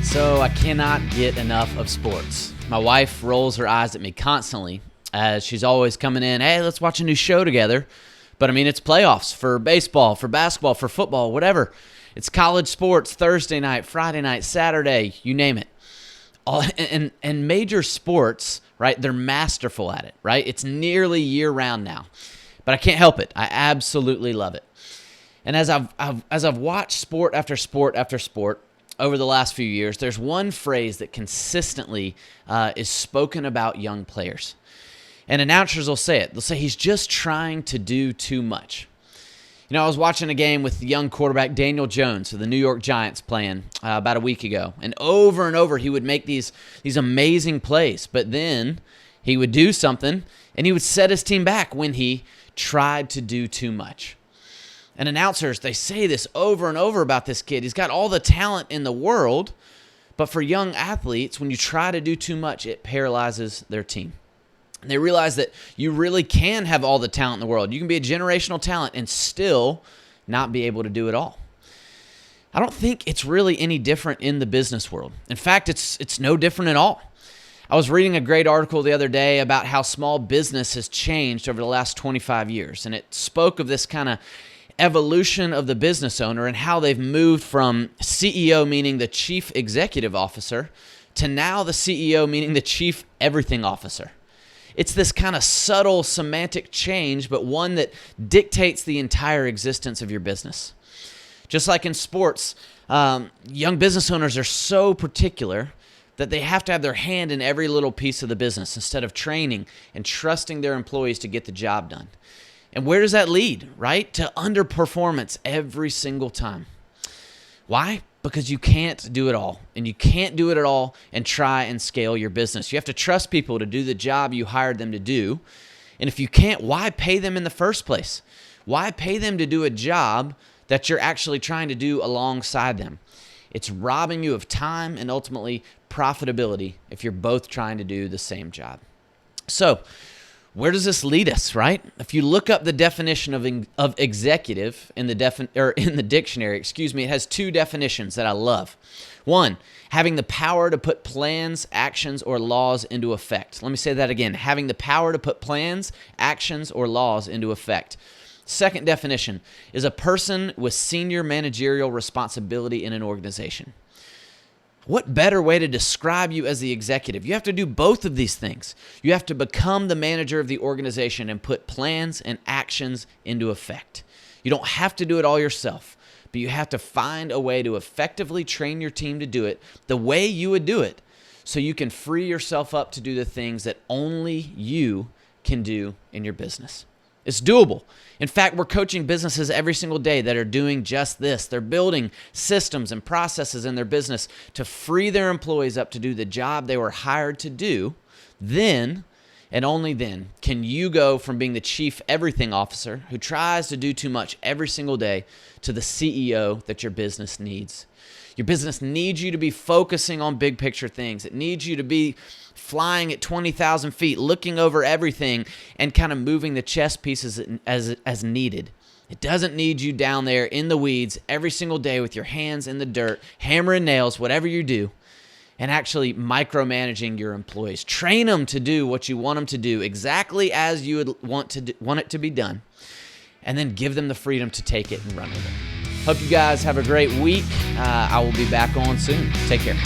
So I cannot get enough of sports. My wife rolls her eyes at me constantly as she's always coming in, hey, let's watch a new show together. But I mean, it's playoffs for baseball, for basketball, for football, whatever. It's college sports, Thursday night, Friday night, Saturday, you name it. And major sports, right, they're masterful at it, right? It's nearly year-round now. But I can't help it. I absolutely love it. And as I've watched sport after sport after sport over the last few years, there's one phrase that consistently is spoken about young players. And announcers will say it. They'll say he's just trying to do too much. You know, I was watching a game with young quarterback Daniel Jones of the New York Giants playing about a week ago. And over he would make these amazing plays. But then he would do something, and he would set his team back when he tried to do too much. And announcers, they say this over and over about this kid. He's got all the talent in the world, but for young athletes, when you try to do too much, it paralyzes their team. And they realize that you really can have all the talent in the world. You can be a generational talent and still not be able to do it all. I don't think it's really any different in the business world. In fact, it's no different at all. I was reading a great article the other day about how small business has changed over the last 25 years. And it spoke of this kind of evolution of the business owner and how they've moved from CEO, meaning the chief executive officer, to now the CEO, meaning the chief everything officer. It's this kind of subtle semantic change, but one that dictates the entire existence of your business. Just like in sports, young business owners are so particular that they have to have their hand in every little piece of the business instead of training and trusting their employees to get the job done. And where does that lead, right? To underperformance every single time. Why? Because you can't do it all. And you can't do it at all and try and scale your business. You have to trust people to do the job you hired them to do. And if you can't, why pay them in the first place? Why pay them to do a job that you're actually trying to do alongside them? It's robbing you of time and ultimately profitability if you're both trying to do the same job. So, where does this lead us, right? If you look up the definition of executive in the dictionary, it has two definitions that I love. One, having the power to put plans, actions, or laws into effect. Let me say that again. Having the power to put plans, actions, or laws into effect. Second definition is a person with senior managerial responsibility in an organization. What better way to describe you as the executive? You have to do both of these things. You have to become the manager of the organization and put plans and actions into effect. You don't have to do it all yourself, but you have to find a way to effectively train your team to do it the way you would do it so you can free yourself up to do the things that only you can do in your business. It's doable. In fact, we're coaching businesses every single day that are doing just this. They're building systems and processes in their business to free their employees up to do the job they were hired to do. Then, and only then, can you go from being the chief everything officer who tries to do too much every single day to the CEO that your business needs. Your business needs you to be focusing on big picture things. It needs you to be flying at 20,000 feet, looking over everything and kind of moving the chess pieces as needed. It doesn't need you down there in the weeds every single day with your hands in the dirt, hammering nails, whatever you do, and actually micromanaging your employees. Train them to do what you want them to do exactly as you would want it to be done, and then give them the freedom to take it and run with it. Hope you guys have a great week. I will be back on soon. Take care.